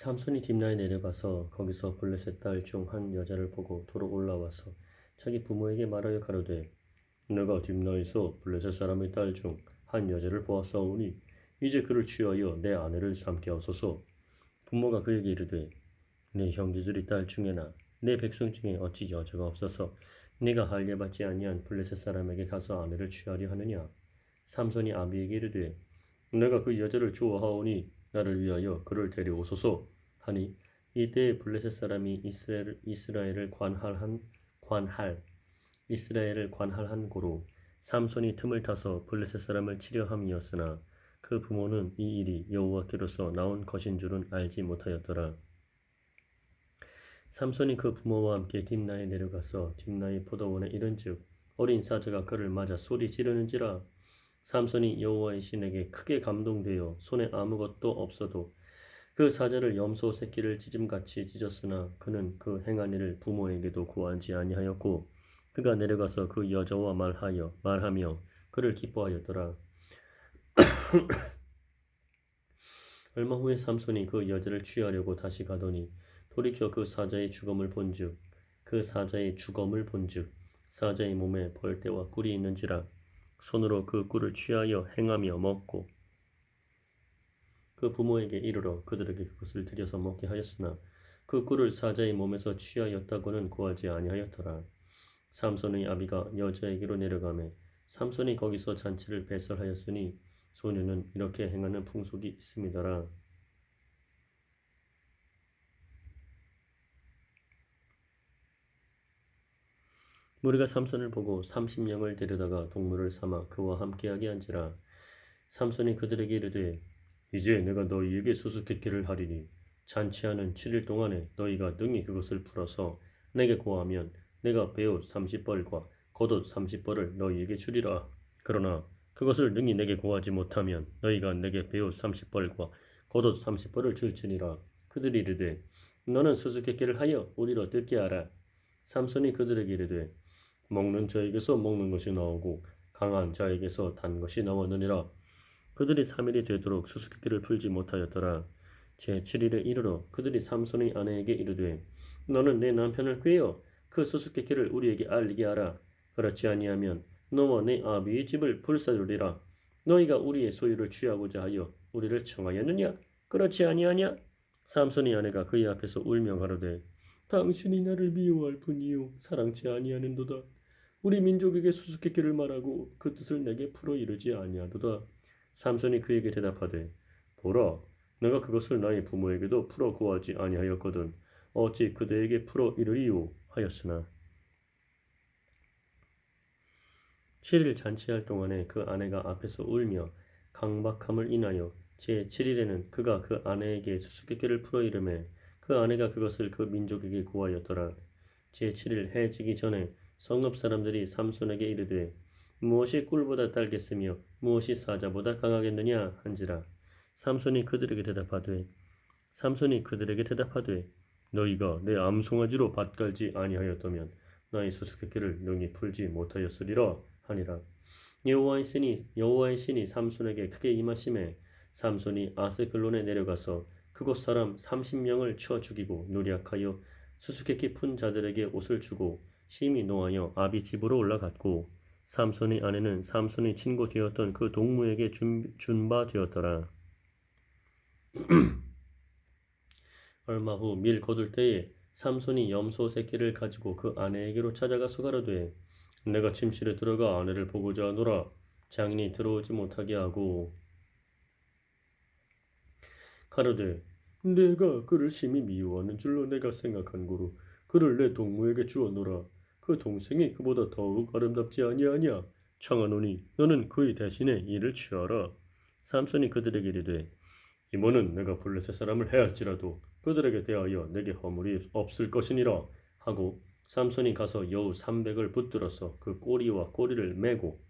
삼손이 딥나에 내려가서 거기서 블레셋 딸 중 한 여자를 보고 도로 올라와서 자기 부모에게 말하여 가로되 내가 딥나에서 블레셋 사람의 딸 중 한 여자를 보았사오니 이제 그를 취하여 내 아내를 삼게 하소서. 부모가 그에게 이르되 내 형제들의 딸 중에나 내 백성 중에 어찌 여자가 없어서 네가 할례받지 아니한 블레셋 사람에게 가서 아내를 취하려 하느냐. 삼손이 아비에게 이르되 내가 그 여자를 좋아하오니 나를 위하여 그를 데려오소서 하니 이때 블레셋 사람이 이스라엘을 관할한 고로 삼손이 틈을 타서 블레셋 사람을 치려 함이었으나 그 부모는 이 일이 여호와께로서 나온 것인 줄은 알지 못하였더라. 삼손이 그 부모와 함께 딥나에 내려가서 딥나의 포도원에 이른즉 어린 사자가 그를 맞아 소리 지르는지라. 삼손이 여호와의 신에게 크게 감동되어 손에 아무것도 없어도 그 사자를 염소 새끼를 찢음같이 찢었으나 그는 그 행한 일을 부모에게도 구하지 아니하였고 그가 내려가서 그 여자와 말하며 그를 기뻐하였더라. 얼마 후에 삼손이 그 여자를 취하려고 다시 가더니 돌이켜 그 사자의 죽음을 본즉 사자의 몸에 벌떼와 꿀이 있는지라. 손으로 그 꿀을 취하여 행하며 먹고 그 부모에게 이르러 그들에게 그것을 들여서 먹게 하였으나 그 꿀을 사자의 몸에서 취하였다고는 구하지 아니하였더라. 삼손의 아비가 여자에게로 내려가매 삼손이 거기서 잔치를 배설하였으니 소녀는 이렇게 행하는 풍속이 있음이더라. 무리가 삼손을 보고 30명을 데려다가 동물을 삼아 그와 함께하게 한지라. 삼손이 그들에게 이르되 이제 내가 너희에게 수수께끼를 하리니 잔치하는 7일 동안에 너희가 능히 그것을 풀어서 내게 고하면 내가 베옷 30벌과 겉옷 30벌을 너희에게 주리라. 그러나 그것을 능히 내게 고하지 못하면 너희가 내게 베옷 30벌과 겉옷 30벌을 줄지니라. 그들이 이르되 너는 수수께끼를 하여 우리로 듣게 하라. 삼손이 그들에게 이르되 먹는 자에게서 먹는 것이 나오고 강한 자에게서 단 것이 나왔느니라. 그들이 3일이 되도록 수수께끼를 풀지 못하였더라. 제7일에 이르러 그들이 삼손의 아내에게 이르되 너는 내 남편을 꾀어 그 수수께끼를 우리에게 알리게 하라. 그렇지 아니하면 너와 내 아비의 집을 불사르리라. 너희가 우리의 소유를 취하고자 하여 우리를 청하였느냐? 그렇지 아니하냐? 삼손의 아내가 그의 앞에서 울며 가로되 당신이 나를 미워할 뿐이요 사랑치 아니하는도다. 우리 민족에게 수수께끼를 말하고 그 뜻을 내게 풀어 이르지 아니하도다. 삼손이 그에게 대답하되 보라 내가 그것을 나의 부모에게도 풀어 구하지 아니하였거든 어찌 그대에게 풀어 이르리요 하였으나 7일 잔치할 동안에 그 아내가 앞에서 울며 강박함을 인하여 제7일에는 그가 그 아내에게 수수께끼를 풀어 이르매 그 아내가 그것을 그 민족에게 구하였더라. 제7일 해 지기 전에 성읍 사람들이 삼손에게 이르되 무엇이 꿀보다 달겠으며 무엇이 사자보다 강하겠느냐 한지라. 삼손이 그들에게 대답하되 너희가 내 암송아지로 밭갈지 아니하였다면 나의 수수께끼를 능히 풀지 못하였으리라 하니라. 여호와의 신이 삼손에게 크게 임하심에 삼손이 아스글론에 내려가서 그곳 사람 30명을 쳐 죽이고 노략하여 수수께끼 푼 자들에게 옷을 주고 심히 노하여 아비 집으로 올라갔고 삼손의 아내는 삼손의 친구 되었던 그 동무에게 준 바 되었더라. 얼마 후 밀 거둘 때에 삼손이 염소 새끼를 가지고 그 아내에게로 찾아가서 가로되 내가 침실에 들어가 아내를 보고자 하노라. 장인이 들어오지 못하게 하고 가로되 내가 그를 심히 미워하는 줄로 내가 생각한 고로 그를 내 동무에게 주었노라. 그 동생이 그보다 더욱 아름답지 아니하냐. 청하노니 너는 그의 대신에 이를 취하라. 삼손이 그들에게 이르되 이모는 내가 블레셋 사람을 해할지라도 그들에게 대하여 내게 허물이 없을 것이니라 하고 삼손이 가서 여우 300을 붙들어서 그 꼬리와 꼬리를 매고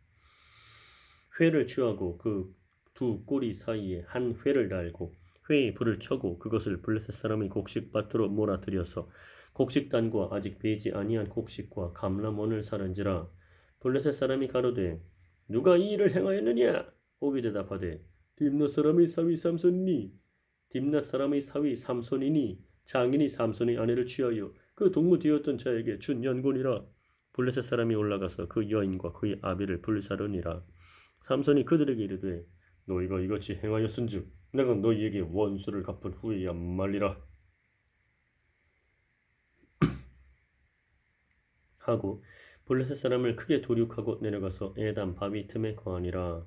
회를 취하고 그 두 꼬리 사이에 한 회를 달고 회에 불을 켜고 그것을 블레셋 사람의 곡식밭으로 몰아들여서 곡식단과 아직 베지 아니한 곡식과 감람원을 사른지라. 블레셋 사람이 가로되 누가 이 일을 행하였느냐? 오비 대답하되 딥나 사람의 사위 삼손이니 딥낫 사람의 사위 삼손이니 장인이 삼손의 아내를 취하여 그 동무되었던 자에게 준 연곤이라. 블레셋 사람이 올라가서 그 여인과 그의 아비를 불사르니라. 삼손이 그들에게 이르되 너희가 이같이 행하였은즉 내가 너희에게 원수를 갚은 후에야 말리라 하고 블레셋 사람을 크게 도륙하고 내려가서 에담 바위 틈에 거하니라.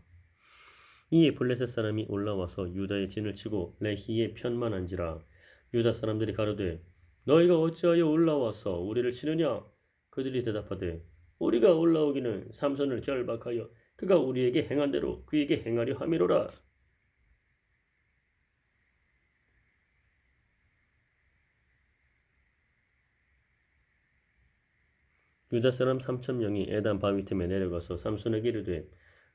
이에 블레셋 사람이 올라와서 유다의 진을 치고 레히의 편만 한지라. 유다 사람들이 가로되 너희가 어찌하여 올라와서 우리를 치느냐. 그들이 대답하되 우리가 올라오기는 삼손을 결박하여 그가 우리에게 행한 대로 그에게 행하려 함이로라. 유다 사람 3,000명이 에단 바위 틈에 내려가서 삼손에게 이르되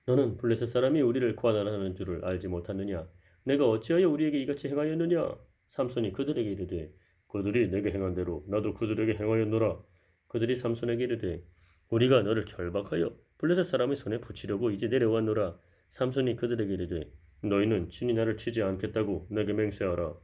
너는 블레셋 사람이 우리를 과난하는 줄을 알지 못하느냐. 내가 어찌하여 우리에게 이같이 행하였느냐. 삼손이 그들에게 이르되 그들이 내게 행한 대로 나도 그들에게 행하였노라. 그들이 삼손에게 이르되 우리가 너를 결박하여 블레셋 사람의 손에 붙이려고 이제 내려왔노라. 삼손이 그들에게 이르되 너희는 친히 나를 치지 않겠다고 내게 맹세하라.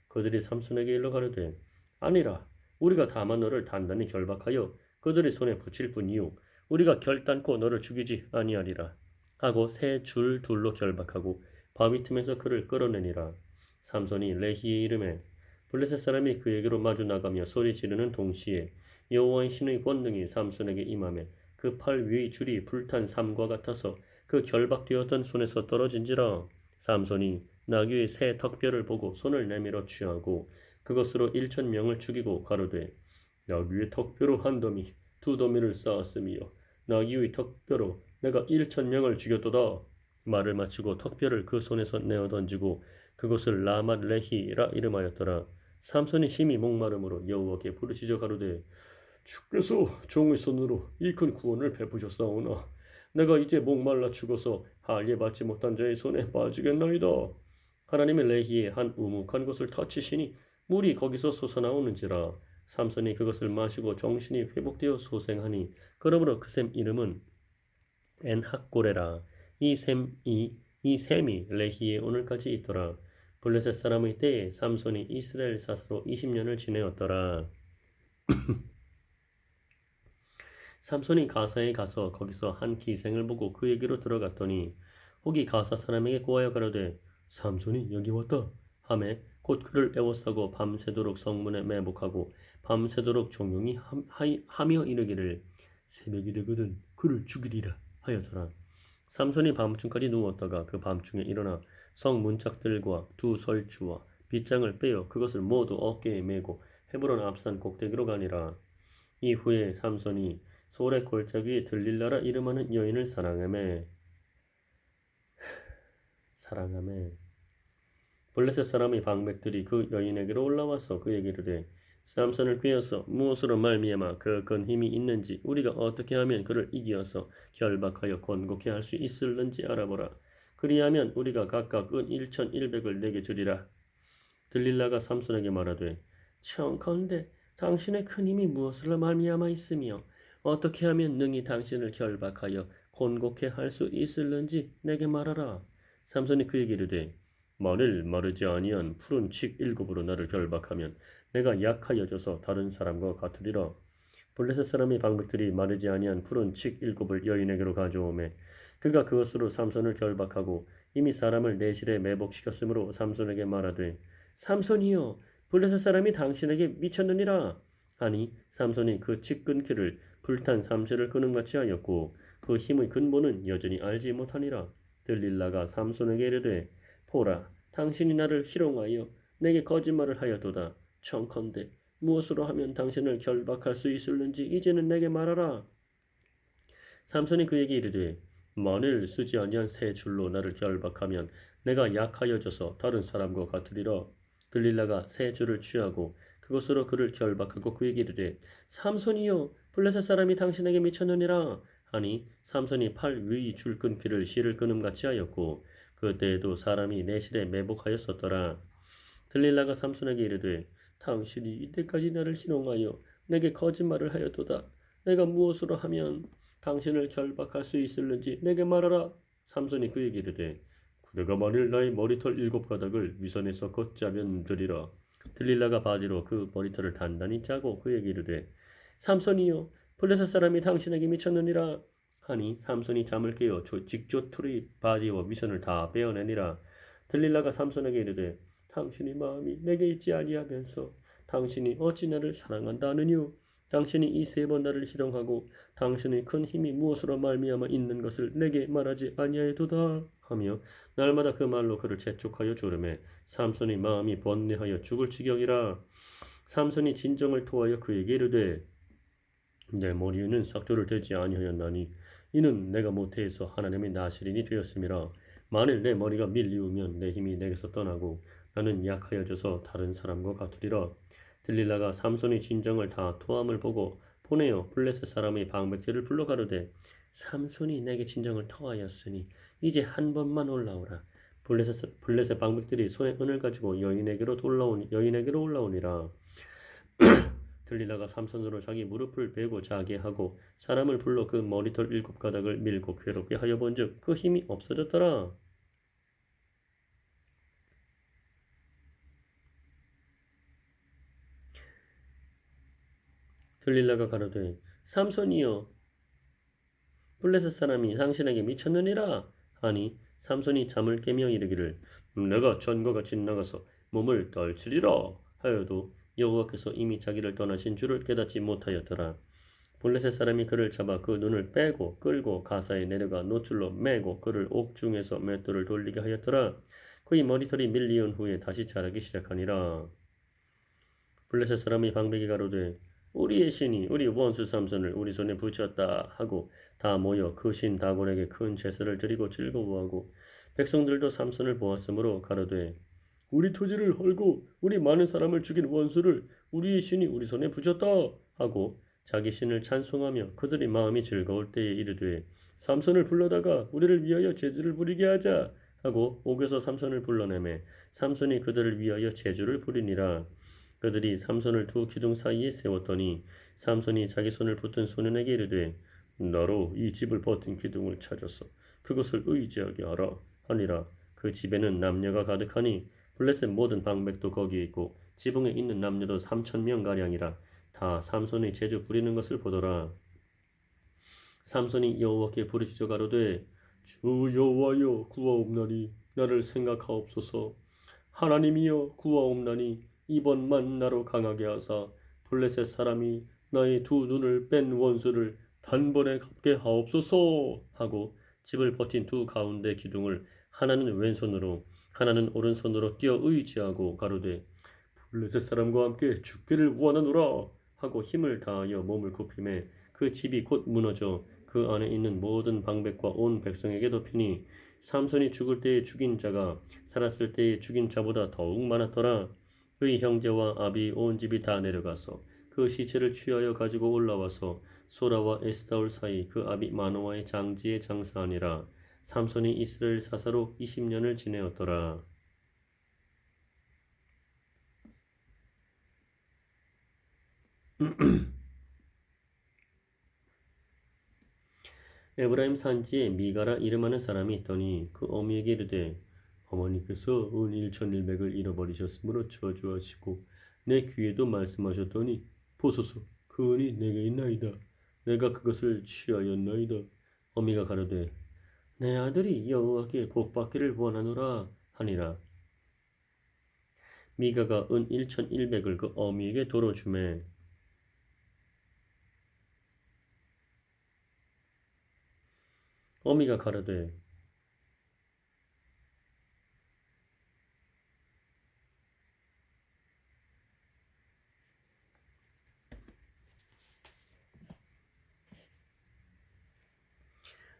그들이 삼손에게 일러 가로되 아니라 우리가 다만 너를 단단히 결박하여 그들의 손에 붙일 뿐이요 우리가 결단코 너를 죽이지 아니하리라 하고 새 줄 둘로 결박하고 바위 틈에서 그를 끌어내니라. 삼손이 레히의 이름에 블레셋 사람이 그에게로 마주 나가며 소리 지르는 동시에 여호와의 신의 권능이 삼손에게 임하매 그 팔 위의 줄이 불탄 삼과 같아서 그 결박되었던 손에서 떨어진지라. 삼손이 나귀의 새 턱뼈를 보고 손을 내밀어 취하고 그것으로 1,000명을 죽이고 가로되 나귀의 턱뼈로 한 더미 두 더미를 쌓았으며 나귀의 턱뼈로 내가 1,000명을 죽였도다. 말을 마치고 턱뼈를 그 손에서 내어 던지고 그것을 라맛 레히라 이름하였더라. 삼손이 심히 목마름으로 여호와께 부르짖어 가로되 주께서 종의 손으로 이 큰 구원을 베푸셨사오나 내가 이제 목말라 죽어서 할례 받지 못한 자의 손에 빠지겠나이다. 하나님의 레히에 한 우묵한 곳을 터치시니 물이 거기서 솟아나오는지라. 삼손이 그것을 마시고 정신이 회복되어 소생하니 그러므로 그 샘 이름은 엔학고레라. 이 샘이 레히에 오늘까지 있더라. 블레셋 사람의 때에 삼손이 이스라엘 사사로 20년을 지내었더라. 삼손이 가사에 가서 거기서 한 기생을 보고 그에게로 들어갔더니 혹이 가사 사람에게 고하여 가로되 삼손이 여기 왔다 하매 곧 그를 애워싸고 밤새도록 성문에 매복하고 밤새도록 종용이 하며 이르기를 새벽이 되거든 그를 죽이리라 하였더라. 삼손이 밤중까지 누웠다가 그 밤중에 일어나 성 문짝들과 두 설주와 빗장을 빼어 그것을 모두 어깨에 메고 헤브론 앞산 꼭대기로 가니라. 이후에 삼손이 소래 골짜기에 들릴라라 이름하는 여인을 사랑하매 블레셋 사람의 방백들이 그 여인에게로 올라와서 그에게 이르되 삼손을 꾀어서 무엇으로 말미암아 그 큰 힘이 있는지 우리가 어떻게 하면 그를 이기어서 결박하여 건국해 할 수 있을는지 알아보라. 그리하면 우리가 각각 은 1,100을 내게 주리라. 들릴라가 삼손에게 말하되 청컨대 당신의 큰 힘이 무엇으로 말미암아 있으며 어떻게 하면 능히 당신을 결박하여 곤곡해 할 수 있을는지 내게 말하라. 삼손이 그에게 이르되 만일 마르지 아니한 푸른 칡 7으로 나를 결박하면 내가 약하여져서 다른 사람과 같으리라. 블레셋 사람의 방백들이 마르지 아니한 푸른 칡 7을 여인에게로 가져오매 그가 그것으로 삼손을 결박하고 이미 사람을 내실에 매복시켰으므로 삼손에게 말하되 삼손이여 블레셋 사람이 당신에게 미쳤느니라 하니 삼손이 그 칡 끊기를 불탄 삼재를 끄는같이 하였고 그 힘의 근본은 여전히 알지 못하니라. 들릴라가 삼손에게 이르되 보라 당신이 나를 희롱하여 내게 거짓말을 하였도다. 청컨대 무엇으로 하면 당신을 결박할 수 있을는지 이제는 내게 말하라. 삼손이 그에게 이르되 만일 쓰지 아니한 새 줄로 나를 결박하면 내가 약하여져서 다른 사람과 같으리라. 들릴라가 새 줄을 취하고 그것으로 그를 결박하고 그에게 이르되 삼손이여 블레셋 사람이 당신에게 미쳤느니라 하니 삼손이 팔 위의 줄 끊기를 실을 끊음같이 하였고 그때에도 사람이 내실에 매복하였었더라. 들릴라가 삼손에게 이르되 당신이 이때까지 나를 희롱하여 내게 거짓말을 하였도다. 내가 무엇으로 하면 당신을 결박할 수 있을는지 내게 말하라. 삼손이 그에게 이르되 내가 만일 나의 머리털 7가닥을 위선에 섞어 짜면 되리라. 들릴라가 바디로 그 머리털을 단단히 짜고 그에게 이르되 삼손이여 블레셋 사람이 당신에게 미쳤느니라 하니 삼손이 잠을 깨어 직조투리 바디와 위선을 다 빼어내니라. 들릴라가 삼손에게 이르되 당신이 마음이 내게 있지 아니하면서 당신이 어찌 나를 사랑한다 하느뇨. 당신이 이 3번 나를 희롱하고 당신의 큰 힘이 무엇으로 말미암아 있는 것을 내게 말하지 아니하여도다 하며 날마다 그 말로 그를 재촉하여 조르매 삼손의 마음이 번뇌하여 죽을 지경이라. 삼손이 진정을 토하여 그에게 이르되 내 머리에는 삭조를 대지 아니하였나니 이는 내가 모태에서 하나님의 나시린이 되었음이라. 만일 내 머리가 밀리우면 내 힘이 내게서 떠나고 나는 약하여져서 다른 사람과 같으리라. 들릴라가 삼손의 진정을 다 토함을 보고 보내어 블레셋 사람의 방백들을 불러 가로되 삼손이 내게 진정을 토하였으니 이제 한 번만 올라오라. 블레셋 방백들이 손에 은을 가지고 여인에게로 올라오니라. 들릴라가 삼손으로 자기 무릎을 베고 자게 하고 사람을 불러 그 머리털 7가닥을 밀고 괴롭게 하여 본즉 그 힘이 없어졌더라. 들릴라가 가로되 삼손이여 블레셋 사람이 당신에게 미쳤느니라 하니 삼손이 잠을 깨며 이르기를 내가 전과 같이 나가서 몸을 떨치리라 하여도 여호와께서 이미 자기를 떠나신 줄을 깨닫지 못하였더라. 블레셋 사람이 그를 잡아 그 눈을 빼고 끌고 가사에 내려가 노줄로 매고 그를 옥중에서 맷돌을 돌리게 하였더라. 그의 머리털이 밀리온 후에 다시 자라기 시작하니라. 블레셋 사람이 방백이 가로되 우리의 신이 우리 원수 삼손을 우리 손에 붙였다 하고 다 모여 그 신 다곤에게 큰 제사를 드리고 즐거워하고 백성들도 삼손을 보았으므로 가로되 우리 토지를 헐고 우리 많은 사람을 죽인 원수를 우리의 신이 우리 손에 붙였다 하고 자기 신을 찬송하며 그들의 마음이 즐거울 때에 이르되 삼손을 불러다가 우리를 위하여 제주를 부리게 하자 하고 옥에서 삼손을 불러내매 삼손이 그들을 위하여 제주를 부리니라. 그들이 삼손을 두 기둥 사이에 세웠더니 삼손이 자기 손을 붙든 소년에게 이르되 나로 이 집을 버틴 기둥을 찾아서 그것을 의지하게 하라 하니라. 그 집에는 남녀가 가득하니 블레셋 모든 방백도 거기에 있고 지붕에 있는 남녀도 3,000명가량이라. 다 삼손의 제주 부리는 것을 보더라. 삼손이 여호와께 부르짖어 가로되 주 여호와여 구하옵나니 나를 생각하옵소서. 하나님이여 구하옵나니 이번만 나로 강하게 하사 블레셋 사람이 나의 두 눈을 뺀 원수를 단번에 갚게 하옵소서 하고 집을 버틴 두 가운데 기둥을 하나는 왼손으로 하나는 오른손으로 끼어 의지하고 가로되 블레셋 사람과 함께 죽기를 원하노라 하고 힘을 다하여 몸을 굽히매 그 집이 곧 무너져 그 안에 있는 모든 방백과 온 백성에게 덮이니 삼손이 죽을 때에 죽인 자가 살았을 때에 죽인 자보다 더욱 많았더라. 그의 형제와 아비 온 집이 다 내려가서 그 시체를 취하여 가지고 올라와서 소라와 에스타올 사이 그 아비 마노아의 장지에 장사하니라. 삼손이 이스라엘 사사로 20년을 지내었더라. 에브라임 산지에 미가라 이름하는 사람이 있더니 그 어미에게 이르되 어머니께서 은 1,100을 잃어버리셨으므로 저주하시고 내 귀에도 말씀하셨더니 보소서 그 은이 내게 있나이다. 내가 그것을 취하였나이다. 어미가 가로되 내 아들이 여호와께 복받기를 원하노라 하니라. 미가가 은 1,100을 그 어미에게 도로 주매 어미가 가로되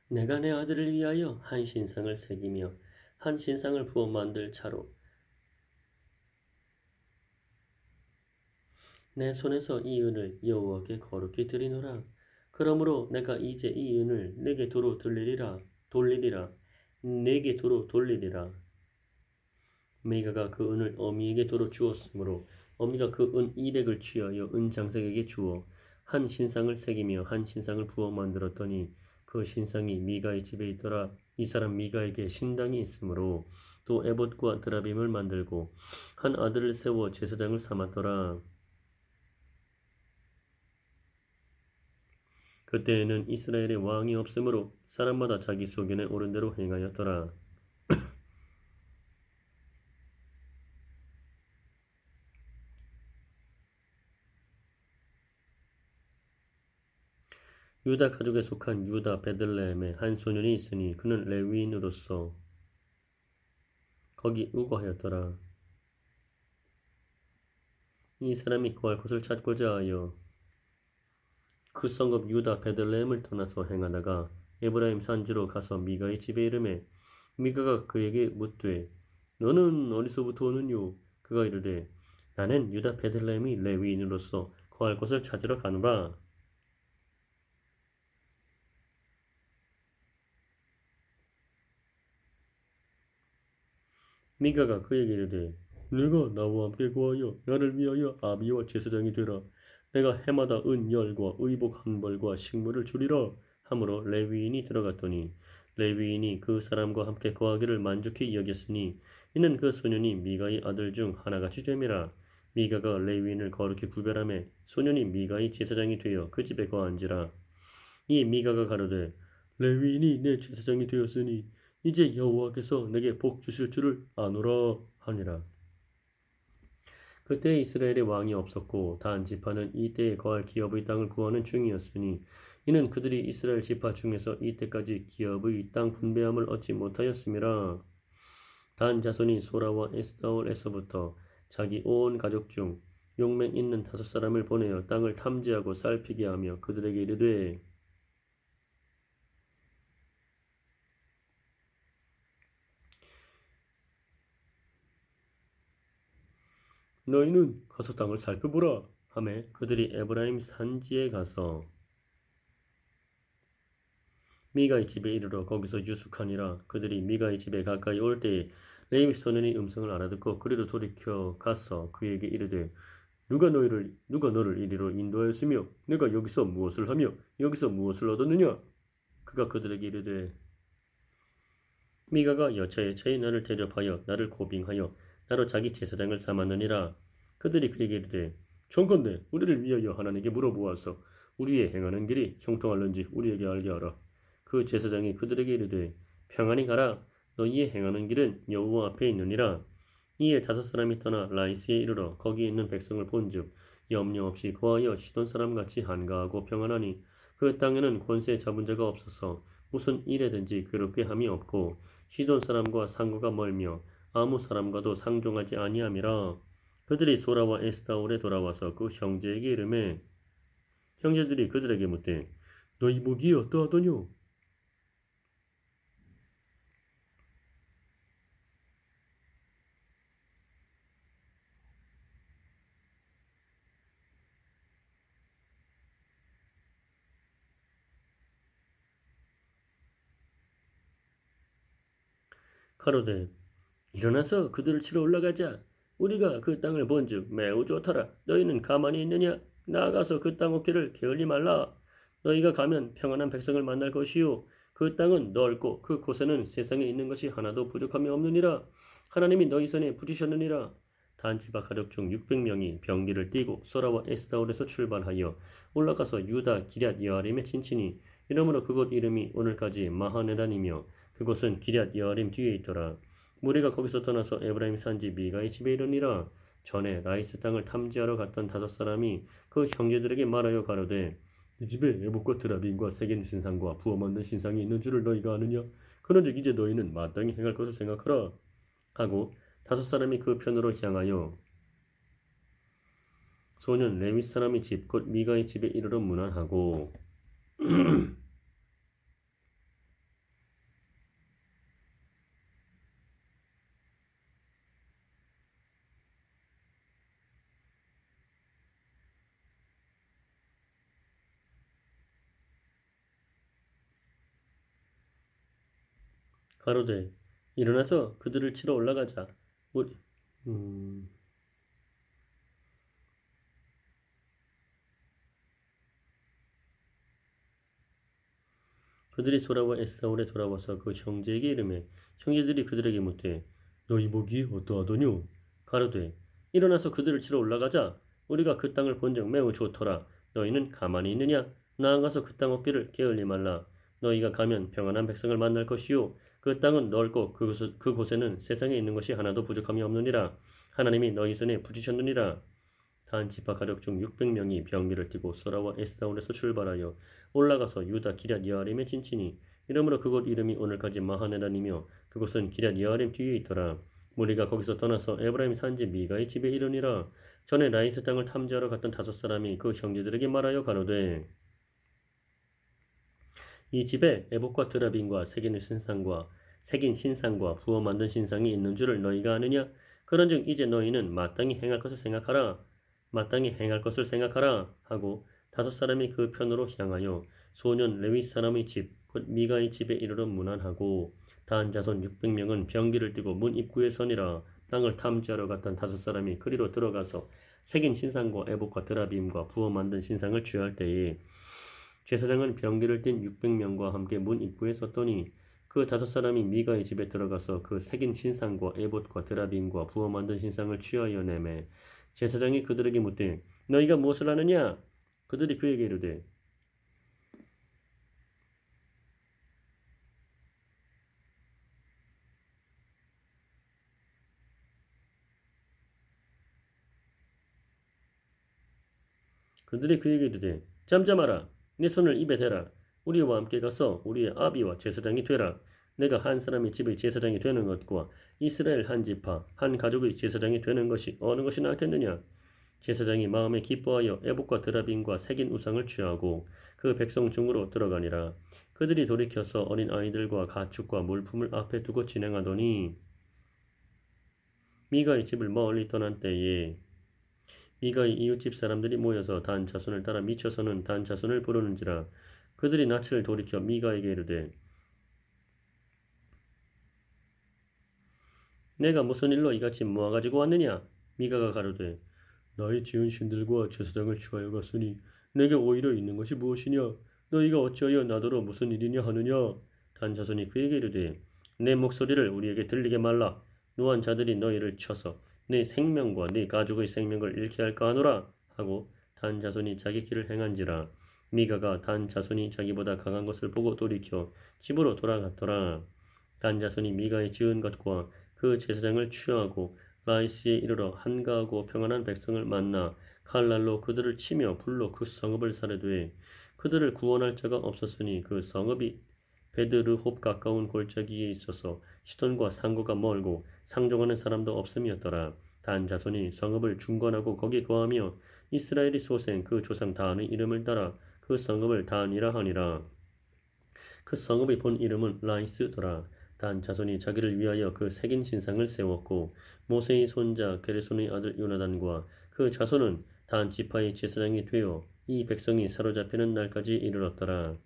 내가 내 아들을 위하여 한 신상을 새기며 한 신상을 부어 만들 차로 내 손에서 이 은을 여호와께 거룩히 드리노라. 그러므로 내가 이제 이 은을 내게 도로 돌리리라. 내게 도로 돌리리라. 미가가 그 은을 어미에게 도로 주었으므로 어미가 그 은 200을 취하여 은장색에게 주어 한 신상을 새기며 한 신상을 부어 만들었더니 그 신상이 미가의 집에 있더라. 이 사람 미가에게 신당이 있으므로 또 에봇과 드라빔을 만들고 한 아들을 세워 제사장을 삼았더라. 그때에는 이스라엘의 왕이 없으므로 사람마다 자기 소견에 오른 대로 행하였더라. 유다 가족에 속한 유다 베들레헴에 한 소년이 있으니 그는 레위인으로서 거기 우거하였더라. 이 사람이 거할 곳을 찾고자 하여 그 성읍 유다 베들레헴을 떠나서 행하다가 에브라임 산지로 가서 미가의 집에 이르매 미가가 그에게 묻되 너는 어디서부터 오느뇨? 그가 이르되 나는 유다 베들레헴이 레위인으로서 거할 곳을 찾으러 가노라. 미가가 그에게 이르되 네가 나와 함께 거하여 나를 위하여 아비와 제사장이 되라. 내가 해마다 은열과 의복 한 벌과 식물을 주리라. 하므로 레위인이 들어갔더니 레위인이 그 사람과 함께 거하기를 만족히 여겼으니 이는 그 소년이 미가의 아들 중 하나같이 됨이라. 미가가 레위인을 거룩히 구별하매 소년이 미가의 제사장이 되어 그 집에 거한지라. 이 미가가 가로되 레위인이 내 제사장이 되었으니 이제 여호와께서 내게 복 주실 줄을 아노라 하니라. 그때 이스라엘의 왕이 없었고 단 지파는 이때에 거할 기업의 땅을 구하는 중이었으니 이는 그들이 이스라엘 지파 중에서 이때까지 기업의 땅 분배함을 얻지 못하였음이라. 단 자손이 소라와 에스다올에서부터 자기 온 가족 중 용맹 있는 5사람을 보내어 땅을 탐지하고 살피게 하며 그들에게 이르되 너희는 가서 땅을 살펴보라 하매 그들이 에브라임 산지에 가서 미가의 집에 이르러 거기서 유숙하니라. 그들이 미가의 집에 가까이 올 때에 레위 소년이 음성을 알아듣고 그리로 돌이켜 가서 그에게 이르되 누가 너를 이리로 인도하였으며 내가 여기서 무엇을 하며 여기서 무엇을 얻었느냐? 그가 그들에게 이르되 미가가 여차여차히 나를 대접하여 나를 고빙하여 나로 자기 제사장을 삼았느니라. 그들이 그에게 이르되 청컨대 우리를 위하여 하나님께 물어보아서 우리의 행하는 길이 형통할는지 우리에게 알게 하라. 그 제사장이 그들에게 이르되 평안히 가라. 너희의 행하는 길은 여호와 앞에 있느니라. 이에 5사람이 떠나 라이스에 이르러 거기 있는 백성을 본즉 염려 없이 거하여 시돈 사람같이 한가하고 평안하니 그 땅에는 권세 잡은 자가 없어서 무슨 일에든지 괴롭게 함이 없고 시돈 사람과 상고가 멀며 아무 사람과도 상종하지 아니함이라. 그들이 소라와 에스타올에 돌아와서 그 형제에게 이르매 형제들이 그들에게 묻되 너희 목이 어떠하더뇨? 가로되 일어나서 그들을 치러 올라가자. 우리가 그 땅을 본즉 매우 좋더라. 너희는 가만히 있느냐? 나아가서 그 땅 얻기를 게을리 말라. 너희가 가면 평안한 백성을 만날 것이요 그 땅은 넓고 그 곳에는 세상에 있는 것이 하나도 부족함이 없느니라. 하나님이 너희 손에 붙이셨느니라. 단지파 가족 중 600명이 병기를 띠고 소라와 에스다올에서 출발하여 올라가서 유다 기럇 여아림에 친치니 이러므로 그곳 이름이 오늘까지 마하네단이며 그곳은 기럇 여아림 뒤에 있더라. 무리가 거기서 떠나서 에브라임 산지 미가의 집에 이르니라. 전에 라이스 땅을 탐지하러 갔던 5사람이 그 형제들에게 말하여 가로되 이 집에 에봇과 드라빔과 새긴 신상과 부어 만든 신상이 있는 줄을 너희가 아느냐? 그런즉 이제 너희는 마땅히 행할 것을 생각하라 하고 5사람이 그 편으로 향하여 소년 레위 사람의 집 곧 미가의 집에 이르러 문안하고 가로되 일어나서 그들을 치러 올라가자. 우리 음, 그들이 소라와 에사울에 돌아와서 그 형제에게 이르매 형제들이 그들에게 묻되 너희 목이 어떠하더뇨? 가로되 일어나서 그들을 치러 올라가자. 우리가 그 땅을 본즉 매우 좋더라. 너희는 가만히 있느냐? 나아가서 그 땅 얻기를 게을리 말라. 너희가 가면 평안한 백성을 만날 것이요 그 땅은 넓고 그곳에는 세상에 있는 것이 하나도 부족함이 없느니라. 하나님이 너희 손에 부지셨느니라. 단 지파 가족 중 600명이 병기를 띠고 소라와 에스다온에서 출발하여 올라가서 유다 기럇 여아림에 진치니 이러므로 그곳 이름이 오늘까지 마하네란이며 그곳은 기럇 여아림 뒤에 있더라. 무리가 거기서 떠나서 에브라임 산지 미가의 집에 이르니라. 전에 라이스 땅을 탐지하러 갔던 5사람이 그 형제들에게 말하여 가로되 이 집에 에봇과 드라빔과 새긴 신상과 부어 만든 신상이 있는 줄을 너희가 아느냐? 그런즉 이제 너희는 마땅히 행할 것을 생각하라 하고 5사람이 그 편으로 향하여 소년 레위 사람의 집 곧 미가의 집에 이르러 문안하고 단 자손 600명은 병기를 띠고 문 입구에 서니라. 땅을 탐지하러 갔던 5사람이 그리로 들어가서 새긴 신상과 에봇과 드라빔과 부어 만든 신상을 취할 때에 제사장은 병기를 띤 600명과 함께 문 입구에 섰더니 그 5사람이 미가의 집에 들어가서 그 새긴 신상과 에봇과 드라빔과 부어 만든 신상을 취하여 내매 제사장이 그들에게 묻되 너희가 무엇을 하느냐? 그들이 그에게 이르되 잠잠하라. 네 손을 입에 대라. 우리와 함께 가서 우리의 아비와 제사장이 되라. 내가 한 사람의 집의 제사장이 되는 것과 이스라엘 한 지파 한 가족의 제사장이 되는 것이 어느 것이 낫겠느냐? 제사장이 마음에 기뻐하여 에봇과 드라빔과 새긴 우상을 취하고 그 백성 중으로 들어가니라. 그들이 돌이켜서 어린 아이들과 가축과 물품을 앞에 두고 진행하더니 미가의 집을 멀리 떠난 때에 미가의 이웃집 사람들이 모여서 단 자손을 따라 미쳐서는 단 자손을 부르는지라. 그들이 낯을 돌이켜 미가에게 이르되 내가 무슨 일로 이같이 모아가지고 왔느냐? 미가가 가로되 나의 지은 신들과 제사장을 취하여 갔으니 내게 오히려 있는 것이 무엇이냐? 너희가 어찌하여 나더러 무슨 일이냐 하느냐? 단 자손이 그에게 이르되 내 목소리를 우리에게 들리게 말라. 노한 자들이 너희를 쳐서 네 생명과 네 가족의 생명을 잃게 할까 하노라 하고 단 자손이 자기 길을 행한지라. 미가가 단 자손이 자기보다 강한 것을 보고 돌이켜 집으로 돌아갔더라. 단 자손이 미가의 지은 것과 그 제사장을 취하고 라이스에 이르러 한가하고 평안한 백성을 만나 칼날로 그들을 치며 불로 그 성읍을 살해되 그들을 구원할 자가 없었으니 그 성읍이 베드르홉 가까운 골짜기에 있어서 시돈과 상고가 멀고 상종하는 사람도 없음이었더라. 단 자손이 성읍을 중건하고 거기 거하며 이스라엘이 소생 그 조상 다한의 이름을 따라 그 성읍을 단이라 하니라. 그 성읍의 본 이름은 라이스더라. 단 자손이 자기를 위하여 그 새긴 신상을 세웠고 모세의 손자 게르손의 아들 요나단과 그 자손은 단 지파의 제사장이 되어 이 백성이 사로잡히는 날까지 이르렀더라.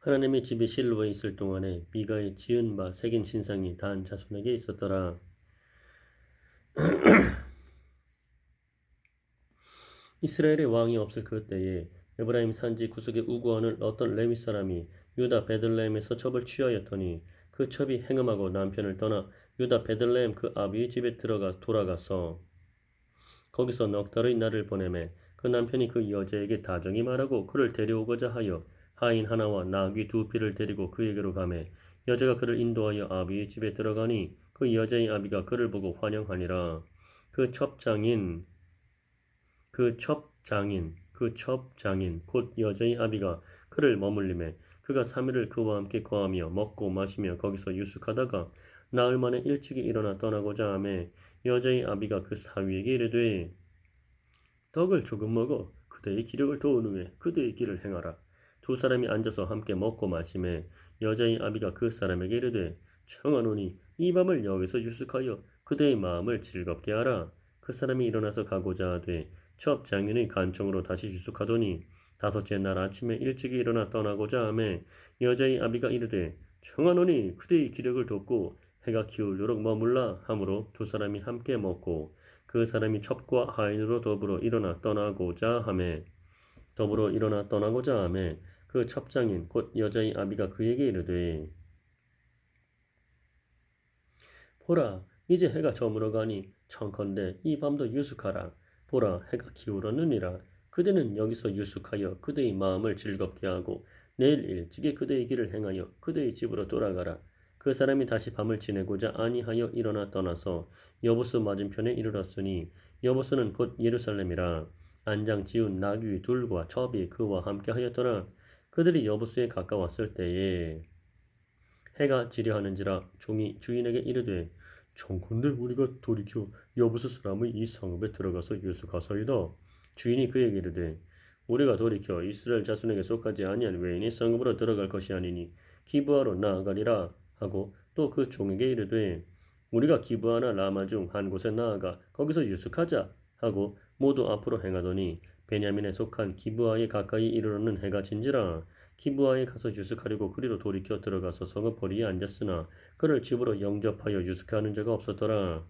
하나님의 집이 실로에 있을 동안에 미가의 지은 바 새긴 신상이 단 자손에게 있었더라. 이스라엘의 왕이 없을 그 때에 에브라임 산지 구석에 우거하는 어떤 레위 사람이 유다 베들레헴에서 첩을 취하였더니 그 첩이 행음하고 남편을 떠나 유다 베들레헴 그 아비의 집에 돌아가서 거기서 넉 달의 날을 보내매 그 남편이 그 여자에게 다정히 말하고 그를 데려오고자 하여 하인 하나와 나귀 2匹을 데리고 그에게로 가매 여자가 그를 인도하여 아비의 집에 들어가니 그 여자의 아비가 그를 보고 환영하니라. 그 첩장인 곧 여자의 아비가 그를 머물림에 그가 3일을 그와 함께 거하며 먹고 마시며 거기서 유숙하다가 나흘 만에 일찍이 일어나 떠나고자 하매 여자의 아비가 그 사위에게 이르되 떡을 조금 먹어 그대의 기력을 도운 후에 그대의 길을 행하라. 2사람이 앉아서 함께 먹고 마시매 여자의 아비가 그 사람에게 이르되 청하노니 이 밤을 여기서 유숙하여 그대의 마음을 즐겁게 하라. 그 사람이 일어나서 가고자 하되 첩 장인의 간청으로 다시 유숙하더니 다섯째 날 아침에 일찍이 일어나 떠나고자 하매 여자의 아비가 이르되 청하노니 그대의 기력을 돕고 해가 기울도록 머물라 하므로 두 사람이 함께 먹고 그 사람이 첩과 하인으로 더불어 일어나 떠나고자 하매 그 첩장인 곧 여자의 아비가 그에게 이르되 보라 이제 해가 저물어 가니 청컨대 이 밤도 유숙하라. 보라 해가 기울었느니라. 그대는 여기서 유숙하여 그대의 마음을 즐겁게 하고 내일 일찍이 그대의 길을 행하여 그대의 집으로 돌아가라. 그 사람이 다시 밤을 지내고자 아니하여 일어나 떠나서 여부스 맞은편에 이르렀으니 여부스는 곧 예루살렘이라. 안장 지운 나귀 둘과 첩이 그와 함께 하였더라. 그들이 여부스에 가까웠을 때에 해가 지려 하는지라 종이 주인에게 이르되 청컨대 우리가 돌이켜 여부스 사람의 이 성읍에 들어가서 유숙하사이다. 주인이 그에게 이르되 우리가 돌이켜 이스라엘 자손에게 속하지 아니한 외인의 성읍으로 들어갈 것이 아니니 기브아로 나아가리라 하고 또 그 종에게 이르되 우리가 기브아나 라마 중 한 곳에 나아가 거기서 유숙하자 하고 모두 앞으로 행하더니 베냐민에 속한 기브아에 가까이 이르러는 해가 진지라. 기브아에 가서 유숙하려고 그리로 돌이켜 들어가서 성읍 거리에 앉았으나 그를 집으로 영접하여 유숙하는 자가 없었더라.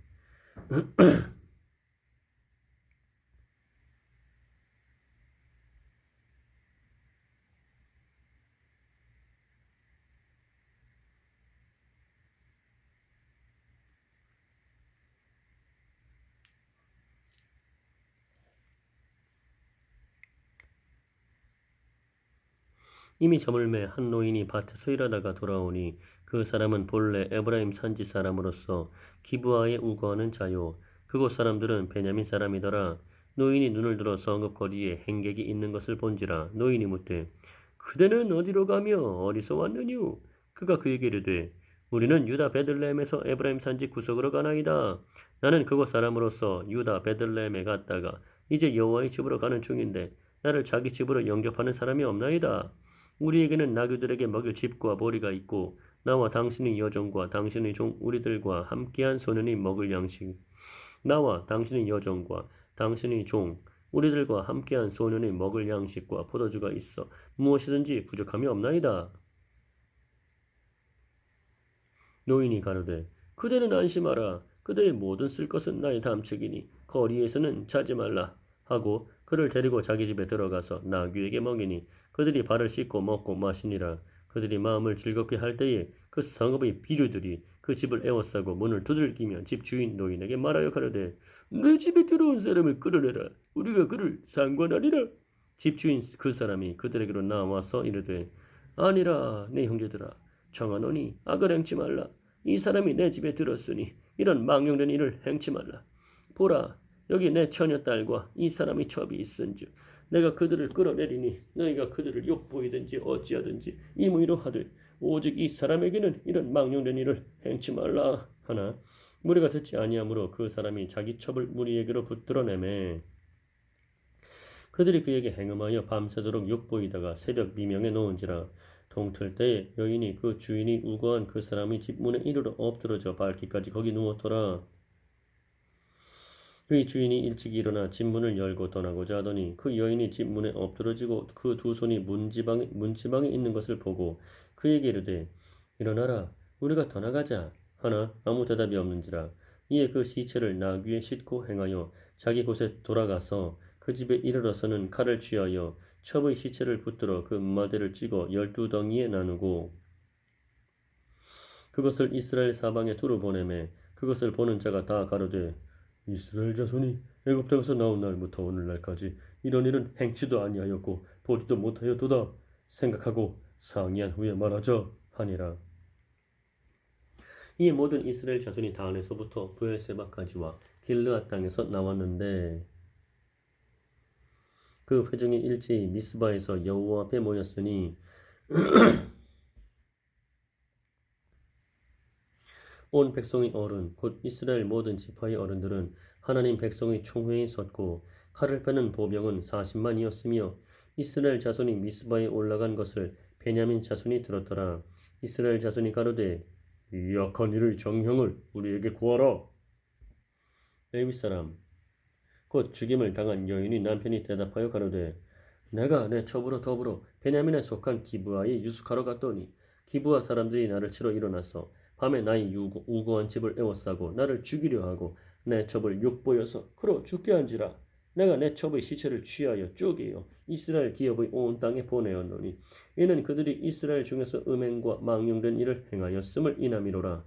이미 저물매 한 노인이 밭에서 일하다가 돌아오니 그 사람은 본래 에브라임 산지 사람으로서 기브아에 우거하는 자요. 그곳 사람들은 베냐민 사람이더라. 노인이 눈을 들어 성읍 거리에 행객이 있는 것을 본지라. 노인이 묻되 그대는 어디로 가며 어디서 왔느뇨? 그가 그에게 이르되 우리는 유다 베들레헴에서 에브라임 산지 구석으로 가나이다. 나는 그곳 사람으로서 유다 베들레헴에 갔다가 이제 여호와의 집으로 가는 중인데 나를 자기 집으로 영접하는 사람이 없나이다. 우리에게는 나귀들에게 먹일 집과 보리가 있고 나와 당신의 여종과 당신의 종 우리들과 함께한 소년이 먹을 양식 나와 당신의 여종과 당신의 종 우리들과 함께한 소년이 먹을 양식과 포도주가 있어 무엇이든지 부족함이 없나이다. 노인이 가로되 그대는 안심하라. 그대의 모든 쓸 것은 나의 담책이니 거리에서는 자지 말라 하고 그를 데리고 자기 집에 들어가서 나귀에게 먹이니 그들이 발을 씻고 먹고 마시니라. 그들이 마음을 즐겁게 할 때에 그 성읍의 비류들이 그 집을 에워싸고 문을 두들기며 집 주인 노인에게 말하여 가로되 내 집에 들어온 사람을 끌어내라. 우리가 그를 상관하리라. 집 주인 그 사람이 그들에게로 나와서 이르되 아니라 내 형제들아 청하노니 악을 행치 말라. 이 사람이 내 집에 들었으니 이런 망령된 일을 행치 말라. 보라 여기 내 처녀딸과 이 사람이 첩이 있은즉 내가 그들을 끌어내리니 너희가 그들을 욕보이든지 어찌하든지 임의로 하되 오직 이 사람에게는 이런 망령된 일을 행치 말라 하나 무리가 듣지 아니하므로 그 사람이 자기 첩을 무리에게로 붙들어내매 그들이 그에게 행음하여 밤새도록 욕보이다가 새벽 미명에 놓은지라. 동틀 때에 여인이 그 주인이 우거한 그 사람의 집 문에 이르러 엎드러져 밝기까지 거기 누웠더라. 그의 주인이 일찍 일어나 집 문을 열고 떠나고자 하더니 그 여인이 집 문에 엎드러지고 그 두 손이 문지방에 있는 것을 보고 그에게 이르되 일어나라 우리가 떠나가자 하나 아무 대답이 없는지라. 이에 그 시체를 나귀에 싣고 행하여 자기 곳에 돌아가서 그 집에 이르러서는 칼을 취하여 첩의 시체를 붙들어 그 마대를 찍어 12덩이에 나누고 그것을 이스라엘 사방에 두루 보내매 그것을 보는 자가 다 가로되 이스라엘 자손이 애굽에서 나온 날부터 오늘날까지 이런 일은 행치도 아니하였고 보지도 못하였도다 생각하고 상의한 후에 말하자 하니라. 이에 모든 이스라엘 자손이 다안에서부터 브엘세바까지와 길르앗 땅에서 나왔는데 그 회중이 일제히 미스바에서 여호와 앞에 모였으니 온 백성의 어른 곧 이스라엘 모든 지파의 어른들은 하나님 백성의 총회에 섰고 칼을 빼는 보병은 40만이었으며 이스라엘 자손이 미스바에 올라간 것을 베냐민 자손이 들었더라. 이스라엘 자손이 가로되 이 악한 일의 정형을 우리에게 구하라. 레위 사람 곧 죽임을 당한 여인의 남편이 대답하여 가로되 내가 내 첩으로 더불어 베냐민에 속한 기브아에 유숙하러 갔더니 기브아 사람들이 나를 치러 일어나서 밤에 나의 우거한 집을 에워싸고 나를 죽이려 하고 내 첩을 욕보여서 그로 죽게 한지라. 내가 내 첩의 시체를 취하여 쪼개어 이스라엘 기업의 온 땅에 보내었노니 이는 그들이 이스라엘 중에서 음행과 망령된 일을 행하였음을 인함이로라.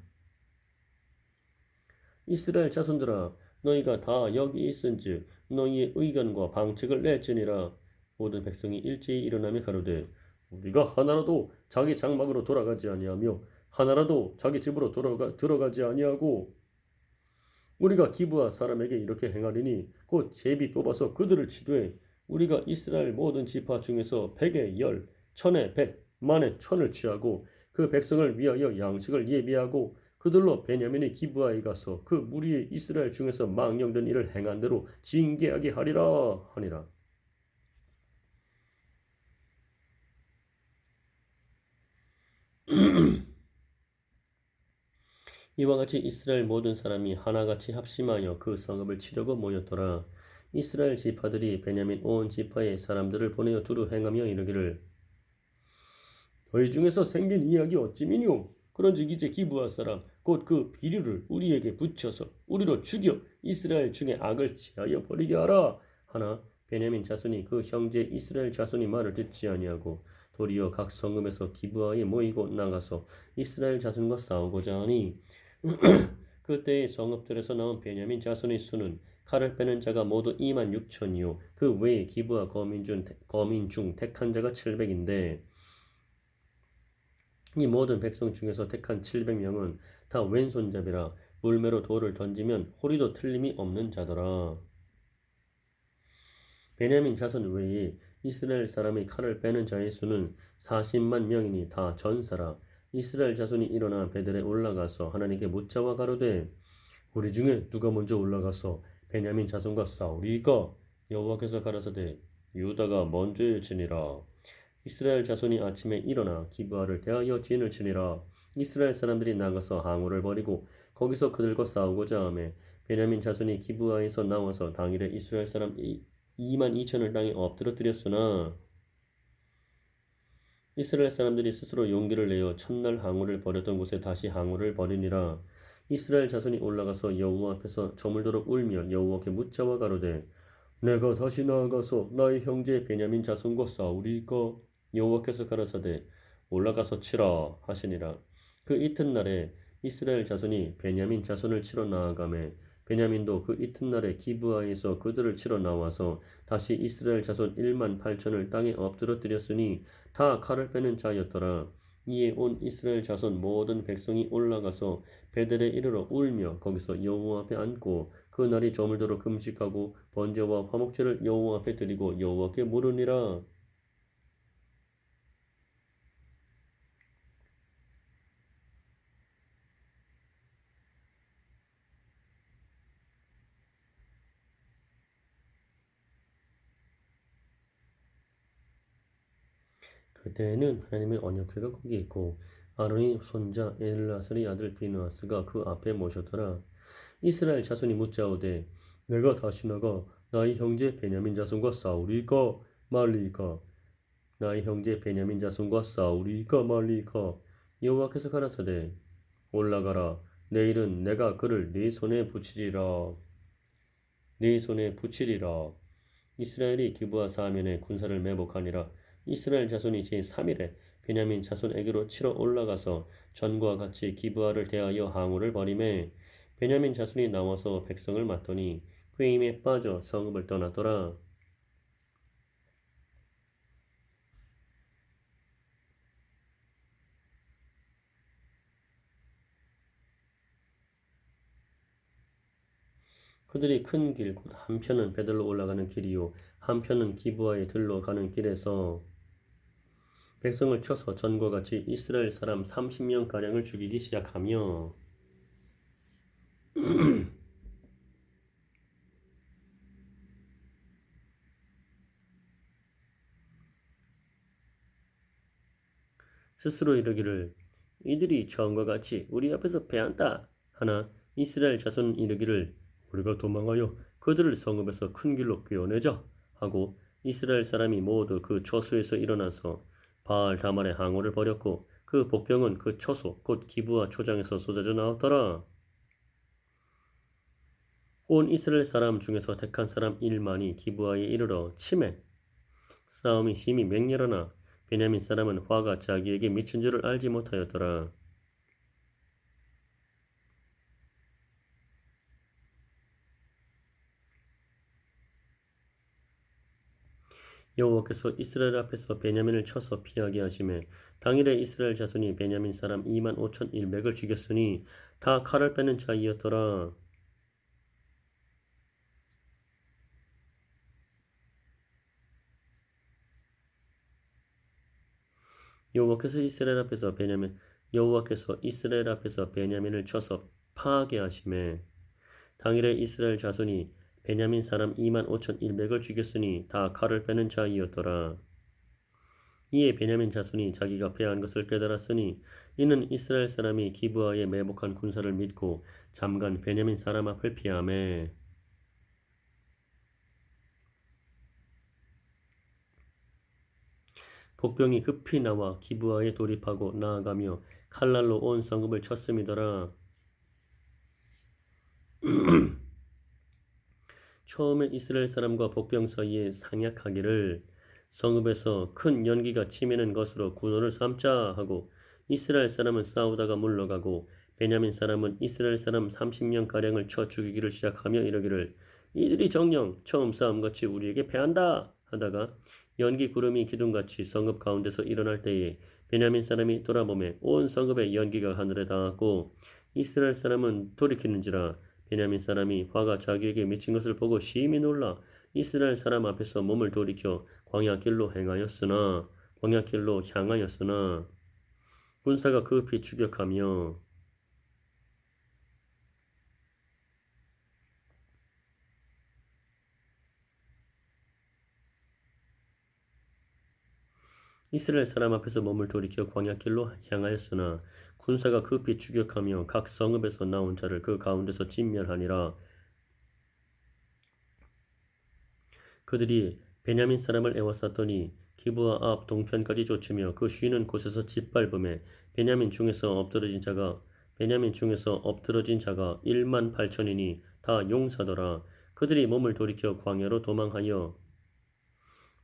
이스라엘 자손들아, 너희가 다 여기 있은즉 너희의 의견과 방책을 낼지니라. 모든 백성이 일제히 일어나며 가로되 우리가 하나라도 자기 장막으로 돌아가지 아니하며 하나라도 자기 집으로 들어가지 아니하고 우리가 기브아 사람에게 이렇게 행하리니 곧 제비 뽑아서 그들을 치되 우리가 이스라엘 모든 지파 중에서 백에 열, 천에 백, 만에 천을 취하고 그 백성을 위하여 양식을 예비하고 그들로 베냐민의 기브아에 가서 그 무리의 이스라엘 중에서 망령된 일을 행한 대로 징계하게 하리라 하니라. 이와 같이 이스라엘 모든 사람이 하나같이 합심하여 그 성읍을 치려고 모였더라. 이스라엘 지파들이 베냐민 온 지파의 사람들을 보내어 두루 행하며 이르기를 너희 중에서 생긴 이야기 어찌미뇨? 그런즉 이제 기브아 사람 곧 그 비류를 우리에게 붙여서 우리로 죽여 이스라엘 중에 악을 취하여 버리게 하라 하나 베냐민 자손이 그 형제 이스라엘 자손이 말을 듣지 아니하고 도리어 각 성읍에서 기브아에 모이고 나가서 이스라엘 자손과 싸우고자 하니 그때의 성읍들에서 나온 베냐민 자손의 수는 칼을 빼는 자가 모두 2만 6천이요 그 외에 기브아 거민 중 택한 자가 700인데 이 모든 백성 중에서 택한 700명은 다 왼손잡이라 물매로 돌을 던지면 호리도 틀림이 없는 자더라. 베냐민 자손 외에 이스라엘 사람의 칼을 빼는 자의 수는 40만 명이니 다 전사라. 이스라엘 자손이 일어나 베들에 올라가서 하나님께 묻자와 가로되 우리 중에 누가 먼저 올라가서 베냐민 자손과 싸우리이까? 여호와께서 가라사대 유다가 먼저일지니라. 이스라엘 자손이 아침에 일어나 기브아를 대하여 진을 치니라. 이스라엘 사람들이 나가서 항우를 벌이고 거기서 그들과 싸우고자 하매 베냐민 자손이 기브아에서 나와서 당일에 이스라엘 사람 2만 2천을 땅에 엎드러뜨렸으나 이스라엘 사람들이 스스로 용기를 내어 첫날 항우를 벌였던 곳에 다시 항우를 벌이니라. 이스라엘 자손이 올라가서 여호와 앞에서 저물도록 울며 여호와께 묻자와 가로되 내가 다시 나아가서 나의 형제 베냐민 자손과 싸우리이까? 여호와께서 가라사대 올라가서 치라 하시니라. 그 이튿날에 이스라엘 자손이 베냐민 자손을 치러 나아가매 베냐민도 그 이튿날에 기브아에서 그들을 치러 나와서 다시 이스라엘 자손 1만 8천을 땅에 엎드러뜨렸으니 다 칼을 빼는 자였더라. 이에 온 이스라엘 자손 모든 백성이 올라가서 베델에 이르러 울며 거기서 여호와 앞에 앉고 그 날이 저물도록 금식하고 번제와 화목제를 여호와 앞에 드리고 여호와께 물으니라. 그때에는 하나님의 언약궤가 거기 있고 아론의 손자 엘라살의 아들 비느하스가 그 앞에 모셨더라. 이스라엘 자손이 묻자오되 내가 다시 나가 나의 형제 베냐민 자손과 싸우리이까 말리이까? 나의 형제 베냐민 자손과 싸우리이까 말리이까? 여호와께서 가라사대 올라가라. 내일은 내가 그를 네 손에 붙이리라. 네 손에 붙이리라. 이스라엘이 기브아 사면에 군사를 매복하니라. 이스라엘 자손이 제3일에 베냐민 자손에게로 치러 올라가서 전과 같이 기브아를 대하여 항우를 벌이매 베냐민 자손이 나와서 백성을 맞더니 꾀임에 빠져 성읍을 떠났더라. 그들이 큰 길 곧 한편은 베들로 올라가는 길이요 한편은 기브아에 들러 가는 길에서 백성을 쳐서 전과 같이 이스라엘 사람 30명 가량을 죽이기 시작하며 스스로 이르기를 이들이 전과 같이 우리 앞에서 패한다 하나 이스라엘 자손 이르기를 우리가 도망하여 그들을 성읍에서 큰 길로 꿰어내자 하고 이스라엘 사람이 모두 그 초소에서 일어나서 바알 다말의 항우를 벌였고 그 복병은 그 초소 곧 기브와 초장에서 쏟아져 나왔더라. 온 이스라엘 사람 중에서 택한 사람 1만이 기브아에 이르러 치매 싸움이 심히 맹렬하나 베냐민 사람은 화가 자기에게 미친 줄을 알지 못하였더라. 여호와께서 이스라엘 앞에서 베냐민을 쳐서 피하게 하시매 당일에 이스라엘 자손이 베냐민 사람 2만 5,100을 죽였으니 다 칼을 빼는 자이었더라. 여호와께서 이스라엘 앞에서 베냐민을 쳐서 파하게 하시매 당일에 이스라엘 자손이 베냐민 사람 2만 5,100을 죽였으니 다 칼을 빼는 자이었더라. 이에 베냐민 자손이 자기가 패한 것을 깨달았으니 이는 이스라엘 사람이 기브아에 매복한 군사를 믿고 잠깐 베냐민 사람 앞을 피하매 복병이 급히 나와 기브아에 돌입하고 나아가며 칼날로 온 성읍을 쳤음이더라. 처음에 이스라엘 사람과 복병 사이에 상약하기를 성읍에서 큰 연기가 치미는 것으로 군호를 삼자 하고 이스라엘 사람은 싸우다가 물러가고 베냐민 사람은 이스라엘 사람 30명 가량을 쳐 죽이기를 시작하며 이러기를 이들이 정녕 처음 싸움같이 우리에게 패한다 하다가 연기 구름이 기둥같이 성읍 가운데서 일어날 때에 베냐민 사람이 돌아보매 온 성읍의 연기가 하늘에 닿았고 이스라엘 사람은 돌이키는지라 베냐민 사람이 화가 자기에게 미친 것을 보고 심히 놀라 이스라엘 사람 앞에서 몸을 돌이켜 광야길로 향하였으나 군사가 급히 추격하며 이스라엘 사람 앞에서 몸을 돌이켜 광야길로 향하였으나 군사가 급히 추격하며 각 성읍에서 나온 자를 그 가운데서 진멸하니라. 그들이 베냐민 사람을 에워쌌더니 기브아 앞 동편까지 쫓으며 그 쉬는 곳에서 짓밟음에 베냐민 중에서 엎드러진 자가 1만 8천이니 다 용사더라. 그들이 몸을 돌이켜 광야로 도망하여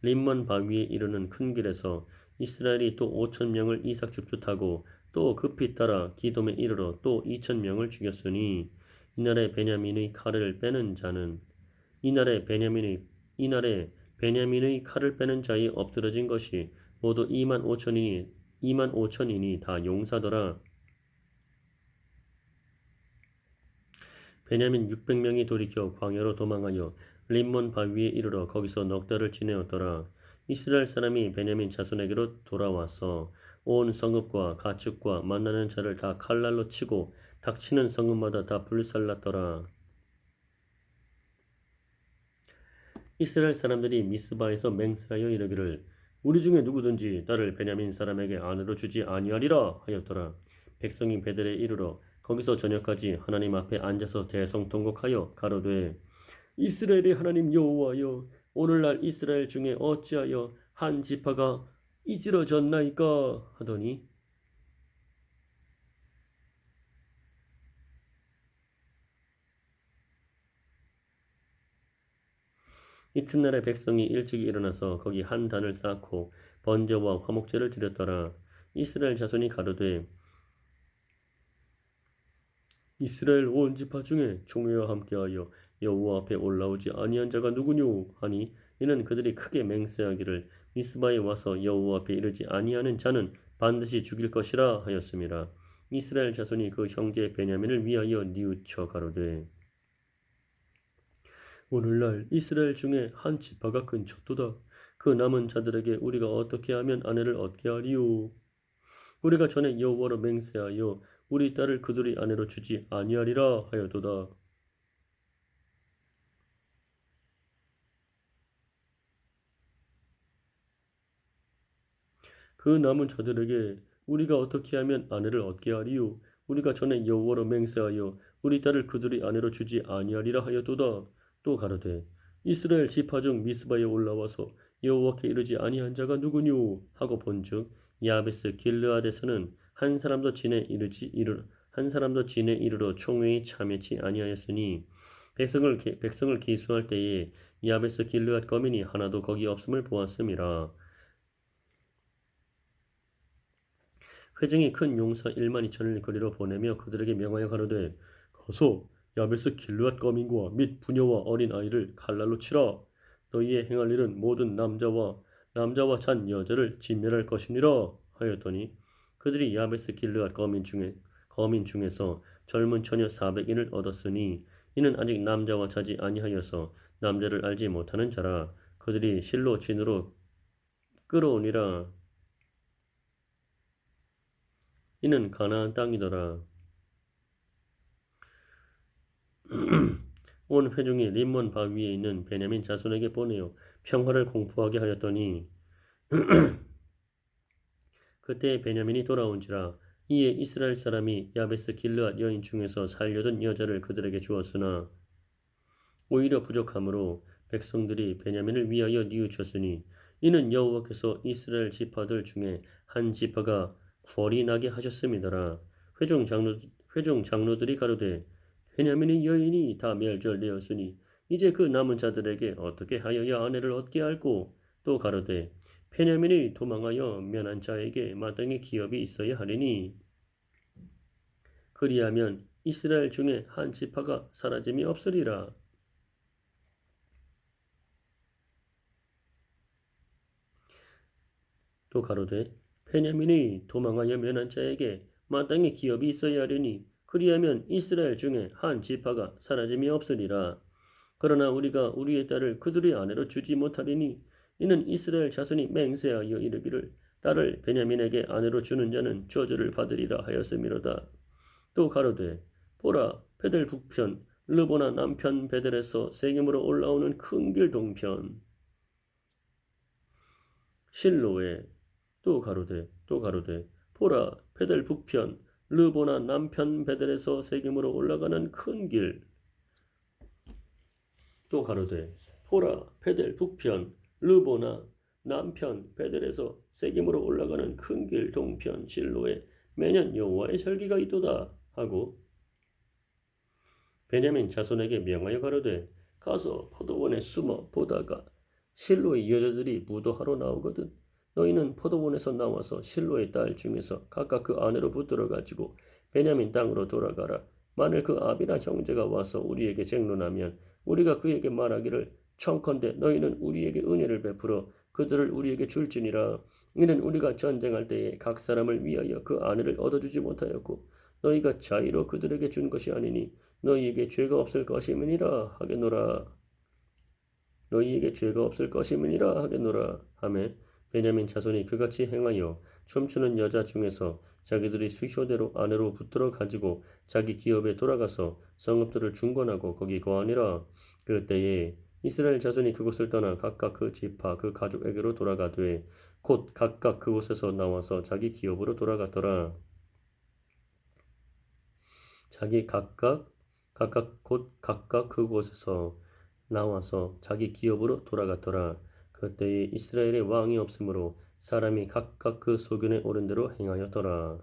림몬 바위에 이르는 큰 길에서 이스라엘이 또 5천 명을 이삭 줍줍하고 또 급히 따라 기돔에 이르러 또 2천 명을 죽였으니 이날에 베냐민의 칼을 빼는 자의 엎드러진 것이 모두 2만 5천이니 다 용사더라. 베냐민 600명이 돌이켜 광야로 도망하여 림몬 바위에 이르러 거기서 넉 달을 지내었더라. 이스라엘 사람이 베냐민 자손에게로 돌아와서 온 성읍과 가축과 만나는 자를 다 칼날로 치고 닥치는 성읍마다 다 불살랐더라. 이스라엘 사람들이 미스바에서 맹세하여 이르기를 우리 중에 누구든지 딸을 베냐민 사람에게 아내로 주지 아니하리라 하였더라. 백성이 베델에 이르러 거기서 저녁까지 하나님 앞에 앉아서 대성통곡하여 가로되 이스라엘의 하나님 여호와여 오늘날 이스라엘 중에 어찌하여 한 지파가 이지러졌나이까 하더니 이튿날에 백성이 일찍 일어나서 거기 한 단을 쌓고 번제와 화목제를 드렸더라. 이스라엘 자손이 가로되 이스라엘 온 지파 중에 총회와 함께하여 여호와 앞에 올라오지 아니한 자가 누구뇨 하니 이는 그들이 크게 맹세하기를 미스바에 와서 여호와 앞에 이르지 아니하는 자는 반드시 죽일 것이라 하였음이라. 이스라엘 자손이 그 형제 베냐민을 위하여 뉘우쳐 가로되 오늘날 이스라엘 중에 한 지파가 근쳤도다. 그 남은 자들에게 우리가 어떻게 하면 아내를 얻게 하리요? 우리가 전에 여호와로 맹세하여 우리 딸을 그들의 아내로 주지 아니하리라 하여도다. 그 남은 자들에게 우리가 어떻게 하면 아내를 얻게 하리요? 우리가 전에 여호와로 맹세하여 우리 딸을 그들의 아내로 주지 아니하리라 하여도다. 또 가로되 이스라엘 지파 중 미스바에 올라와서 여호와께 이르지 아니한 자가 누구뇨 하고 본즉 야베스 길르앗에서는 한 사람도 진에 이르러 총회에 참여치 아니하였으니 백성을 기수할 때에 야베스 길르앗 거민이 하나도 거기 없음을 보았음이라. 회중이 큰 용사 1만 2천을 거리로 보내며 그들에게 명하여 가로되 가서 야베스 길르앗 거민과 및 부녀와 어린 아이를 칼날로 치라. 너희의 행할 일은 모든 남자와 잔 여자를 진멸할 것이니라 하였더니 그들이 야베스 길르앗 거민 중에서 젊은 처녀 400인을 얻었으니 이는 아직 남자와 자지 아니하여서 남자를 알지 못하는 자라. 그들이 실로 진으로 끌어오니라. 이는 가나안 땅이더라. 온 회중이 림몬 바위에 있는 베냐민 자손에게 보내어 평화를 공포하게 하였더니 그때 베냐민이 돌아온지라. 이에 이스라엘 사람이 야베스 길르앗 여인 중에서 살려둔 여자를 그들에게 주었으나 오히려 부족하므로 백성들이 베냐민을 위하여 뉘우쳤으니 이는 여호와께서 이스라엘 지파들 중에 한 지파가 궐이 나게 하셨음이더라. 회중 장로들이 가로되 베냐민의 여인이 다 멸절되었으니 이제 그 남은 자들에게 어떻게 하여야 아내를 얻게 할꼬. 또 가로되 베냐민이 도망하여 면한 자에게 마땅히 기업이 있어야 하리니 그리하면 이스라엘 중에 한 지파가 사라짐이 없으리라. 또 가로되 베냐민이 도망하여 면한 자에게 마땅히 기업이 있어야 하리니 그리하면 이스라엘 중에 한 지파가 사라짐이 없으리라. 그러나 우리가 우리의 딸을 그들의 아내로 주지 못하리니 이는 이스라엘 자손이 맹세하여 이르기를 딸을 베냐민에게 아내로 주는 자는 저주를 받으리라 하였음이로다. 또 가로되 보라 베델 북편 르보나 남편 베델에서 세겜으로 올라오는 큰 길 동편 실로에 또 가로되 보라 베델 북편 르보나 남편 베델에서 세겜으로 올라가는 큰 길. 또 가로되 보라 베델 북편 르보나 남편 베델에서 세겜으로 올라가는 큰 길 동편 실로에 매년 여호와의 절기가 있도다 하고 베냐민 자손에게 명하여 가로되 가서 포도원에 숨어 보다가 실로의 여자들이 무도하러 나오거든 너희는 포도원에서 나와서 실로의 딸 중에서 각각 그 아내로 붙들어 가지고 베냐민 땅으로 돌아가라. 만일 그 아비나 형제가 와서 우리에게 쟁론하면 우리가 그에게 말하기를 청컨대 너희는 우리에게 은혜를 베풀어 그들을 우리에게 줄지니라. 이는 우리가 전쟁할 때에 각 사람을 위하여 그 아내를 얻어주지 못하였고 너희가 자의로 그들에게 준 것이 아니니 너희에게 죄가 없을 것임이니라 하겠노라. 하매 베냐민 자손이 그같이 행하여 춤추는 여자 중에서 자기들이 수효대로 아내로 붙들어 가지고 자기 기업에 돌아가서 성읍들을 중건하고 거기 거하니라. 그때에 이스라엘 자손이 그곳을 떠나 각각 그 지파 그 가족에게로 돌아가되 곧 각각 그곳에서 나와서 자기 기업으로 돌아갔더라. 각각 그곳에서 나와서 자기 기업으로 돌아갔더라. 그때에 이스라엘에 왕이 없으므로 사람이 각각 그 소견에 오른 대로 행하였더라.